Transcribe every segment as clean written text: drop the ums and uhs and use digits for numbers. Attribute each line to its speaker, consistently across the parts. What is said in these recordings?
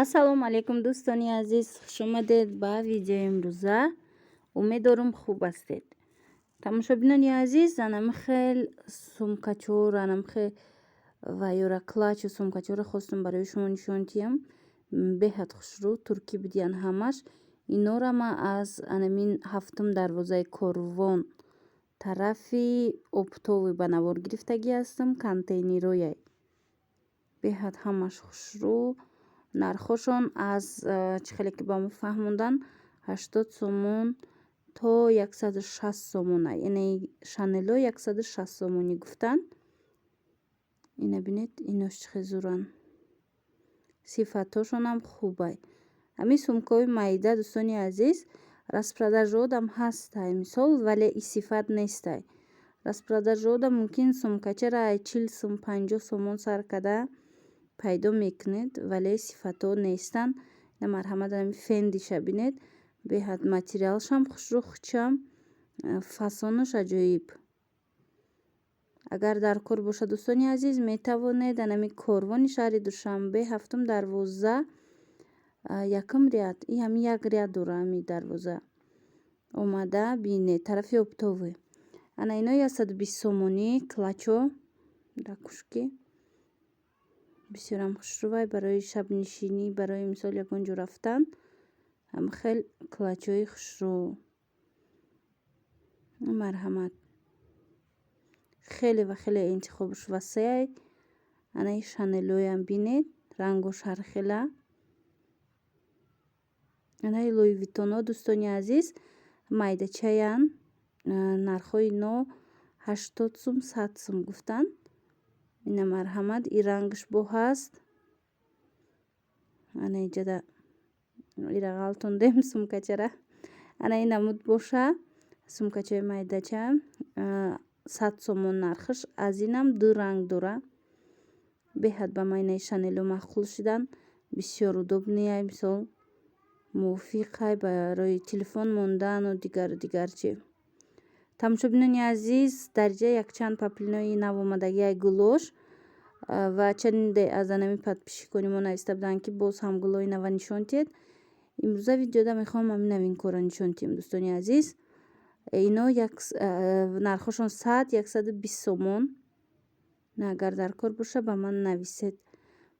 Speaker 1: ассалому алайкум дӯстони азиз, хуш омадед ба видеои имрӯза. Умеддорам хуб ҳастед. Тамошобинони азиз, анамихел сумкачор, анамихел вайёра клачу сумкачора хостум барои шумо нишон диҳам. Беҳад хушрӯ, туркӣ будиян ҳамаш. Инора ман аз анамин ҳафтум дарвозаи корвон тарафи Оптовӣ ба навор гирифтагӣ ҳастам. Контейнерояй беҳад ҳамаш хушрӯ. Нархошон аз чӣ хеле ки ба мо фаҳмондан 80 сомон то 160 сомона, яъне шанело 160 сомонӣ гуфтан. Ина бинед, инош чӣ хел зӯран. Сифатҳошонам хубай. Ҳамин сумкаҳои майда, дӯстони азиз, распродажоодам ҳастай мисол, вале и сифат нестай. Распродажоодам мумкин сумкачара 40 сом 50 сомон сар када пайдо мекунед, вале сифатҳо нестан. Ина марҳамат ами фендиша бинед, беҳад материалшам хушрӯ, хучам, фасонош аҷоиб. Агар дар кор бошад дӯстони азиз, метавонед анами корвони шаҳри Душанбе ҳафтум дарвоза якум ряд, и ҳами як ряд дора ҳами дарвоза. Омада бинед тарафи Оптовӣ. Ана инои 120 сомонӣ клачо ракушки бисёрам хушрӯвай барои шабнишинӣ, барои мисол ягон ҷо рафтан. Ҳам хел клачои хушрӯ. Марҳамат. Хеле ва хеле интихобш васеъ. Анаи шанелоям бинед, рангош ҳархела. Анаи Луи Виттоно дӯстони азиз, майдачаян. Нархои ино 80 сум 100 сум гуфтан. Ина марҳамат, и рангш бо ҳаст. Ана иҷада ира ғалтондем сумкачара. Ана ин намуд боша сумкачаи майдача 100 сомон нархш. Аз инам ду ранг дора. Беҳад ба ман инаи шанело махқул шудан. Бисёр удобнияй, мисол мувофиқай барои телефон мондану дигар чи. Тамошобинони азиз, дар ҷа якчанд паплинои нав омадагиай гулош ва чанде аз анами подписчикони мо нависта буданд ки боз ҳам гулои нава нишон диҳед. Имрӯза видеода мехоҳам ҳамин навин кора нишон диҳам дӯстони азиз. Ино нархошон 100-120 сомон. Агар дар кор боша ба ман нависед.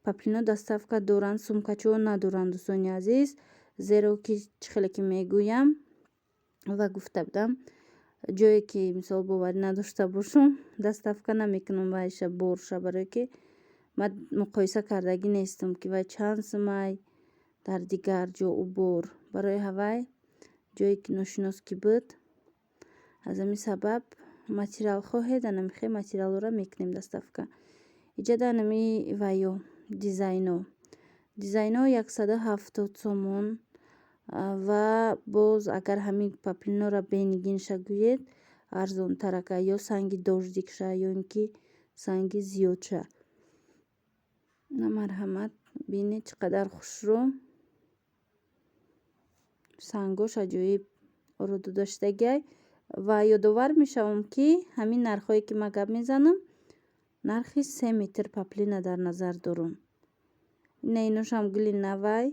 Speaker 1: Паплино доставка доранд, сумкачаҳо надоранд дӯстони азиз, зеро ки чӣ хеле ки мегӯям ва гуфта будам, ҷое ки мисол боварӣ надошта бошам, доставка намекунам вайша борша, барое ки ман муқоиса кардагӣ нестам ки вай чанд сумай дар дигар ҷо у бор. Барои ҳавай ҷое ки ношинос ки буд, аз ҳамин сабаб материал хоҳед, анамихе материалора мекунем доставка. Иҷада анами вайё дизайно 170 сомон ва боз агар ҳамин паплинора бенигинша гӯед арзонтарака, ё санги дождикша, ё ин ки санги зиёдша. На марҳамат, бинед чӣ қадар хушрӯ. Сангош аҷоиб ороду доштагиай. Ва ёдовар мешавам ки ҳамин нархҳое ки ман гап мезанам, нархи 3 метр паплина дар назар дорам. Ина иношам гули навай,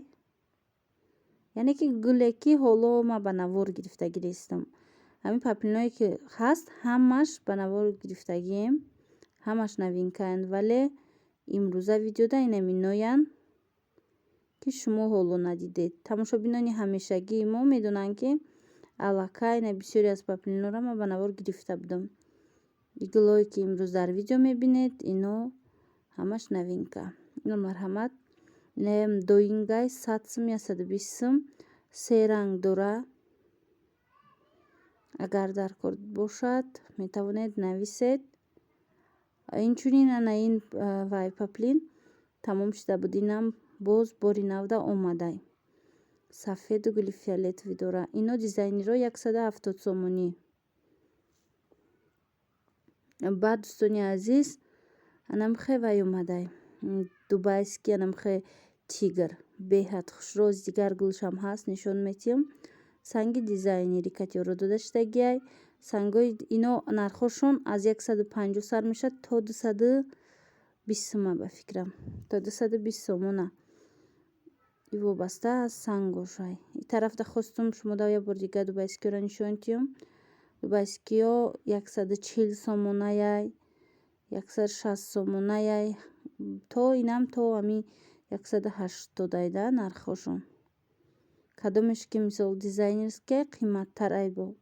Speaker 1: яъне ки гуле ки ҳоло ман ба навор гирифтагӣ нестам. Ҳамин паплиное ки ҳаст ҳамаш ба навор гирифтагием, ҳамаш новинкаанд, вале имрӯза видеода инам иноянд ки шумо ҳоло надидед. Тамошобинони ҳамешагии мо медонанд ки аллакай ина бисёре аз паплинора ман ба навор гирифта будам. И гулое ки имрӯз дар видео мебинед, ино ҳамаш новинка. Ино марҳамат. Инаям доингай 100 сум 120 сум. 3 ранг дора. Агар дар кор бошад, метавонед нависед. Инчунин ана ин вай паплин тамом шуда буд. Инам боз бори навда омадай. Сафеду гули фиолетови дора. Ино дизайниро 170 сомонӣ. Баъд дӯстони азиз, анамихе вай омадай. Дубайский анамихе тигр. Беҳад хушрӯ, аз дигар гулшам ҳаст, нишон метиҳам. Санги дизайнери катёро додаштагиай. Сангои ино нархошон аз 150 сар мешад то 220 сума ба фикрам. То 220 сомона. вобаста аз санг бошад. ин тарафта хостум шумода я бор дига дубайскиёро нишон диҳам. дубайскиё 140 сомона яй, 160 сомона яй, то инам то ами 180 айда нархошон. кадомеш ки мисол дизайнерския қиматтар ай бо.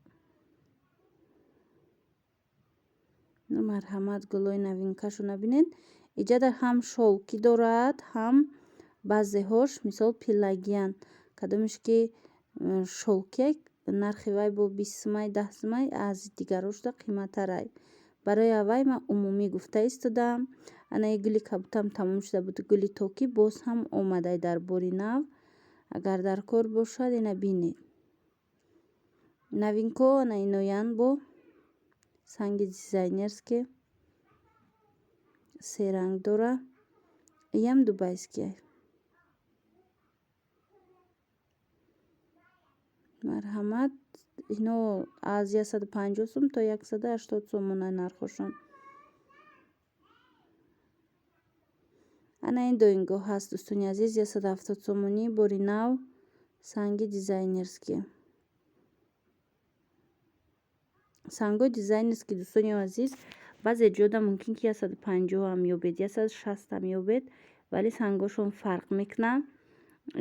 Speaker 1: марҳамат гулои новинкашо набинед. иҷада ҳам шолки дорад, ҳам баъзеҳош мисол пилагиян. кадомеш ки шолки нархи вай бо 20 сомай 10 сомай аз дигарошда қиматтарай. барои авай ман умумӣ гуфта истодам. анаи гули кабутам тамом шуда буд, гули токи боз ҳам омадай дар бори нав. агар дар кор бошад ина бинед. новинко ана иноян бо санги дизайнерски се ранг дора. иям дубайския. марҳамат ино аз 150 сум то 180 сомона нархошон. ана ин доингоҳ ҳаст дӯстони азиз, 170 сомонӣ бори нав санги дизайнерски. сангои дизайнерски дӯстони азиз баъзе ҷода мумкин ки 150 ҳам ёбед, 160 ҳам ёбед, вале сангошон фарқ мекунад.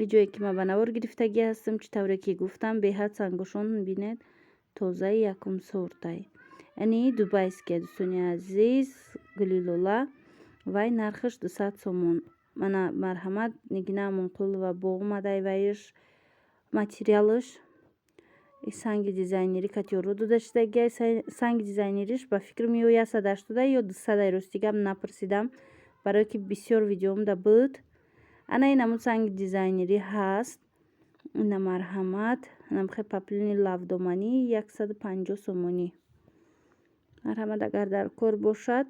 Speaker 1: ин ҷое ки ман ба навор гирифтагӣ ҳастам, чӣ тавре ки гуфтам беҳад сангошон бинед тозаи якум сортай. яъни дубайския дӯстони азиз, гули лола вай нархаш 200 сомон. мана марҳамат нигина амонқулова бо омадай вайш материалаш. ин санги дизайнери катёро дода шудагия. санги дизайнериш ба фикр меояд 180 ё 200 ростигам напурсидам, барое ки бисёр видеомда буд. ана инамун санги дизайнери ҳаст. ина марҳамат намхе паплини лавдоманӣ 150 сомонӣ. марҳамат агар дар кор бошад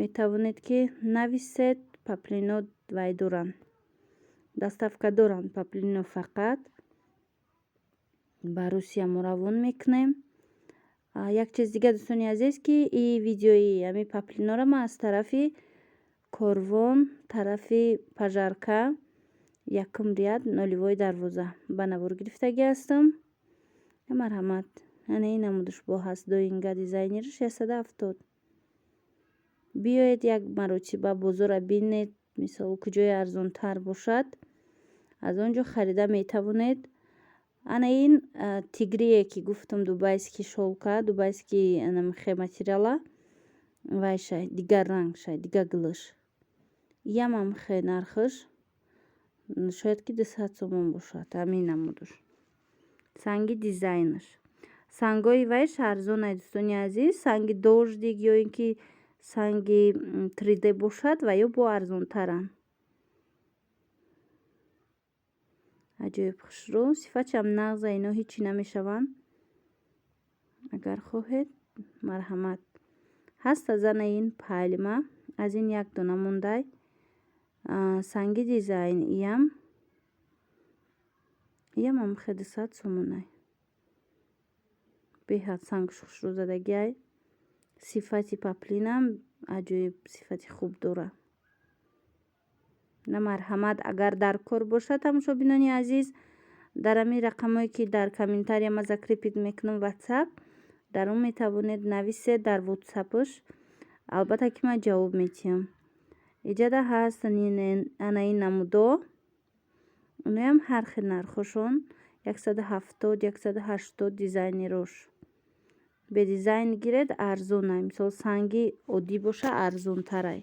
Speaker 1: метавонед ки нависед. паплино вай доранд, доставка доранд паплино. фақат ба русия мо равон мекунем. як чиз дига дӯстони азиз ки ин видеои ами паплинора ман аз тарафи корвон, тарафи пажарка, якум ряд ноливои дарвоза ба навор гирифтагӣ ҳастам. марҳамат ана ин намудаш бо ҳаст доинга дизайнериш 170. биёед як маротиба бозора бинед, мисол куҷое арзонтар бошад, аз он ҷо харида метавонед. ана ин тигрие ки гуфтам дубайски шолка, дубайски намхе материала вай шай дигар ранг шай дигар гулаш. иям амхе нархаш шояд ки 200 сомон бошад. ҳамин намудаш санги дизайнаш. сангои вайш арзонай дӯстони азиз. санги дождик ё ин ки санги 3D бошад ва ё бо арзонтаранд. аҷоиб хушрӯ. сифатшам нағза ино ҳичи намешаванд. агар хоҳед марҳамат ҳаст аз ана ин пайлма. аз ин як дона мондай. санги дизайн иям амхе 200 сомонай. беҳад сангш хушрӯ задагиай. сифати паплинам аҷоиб сифати хуб дора. на марҳамат агар дар кор бошад тамошобинони азиз, дар ами рақамое ки дар комментария ма закрепид мекунам ватсап, дар он метавонед нависед дар ватсапаш. албатта ки ман ҷавоб медиҳам. иҷада ҳаст ана ин намудо. иноям ҳар хел нархошон 170 180 дизайнерош. бе дизайн гиред арзонай. мисол санги оддӣ боша арзонтарай.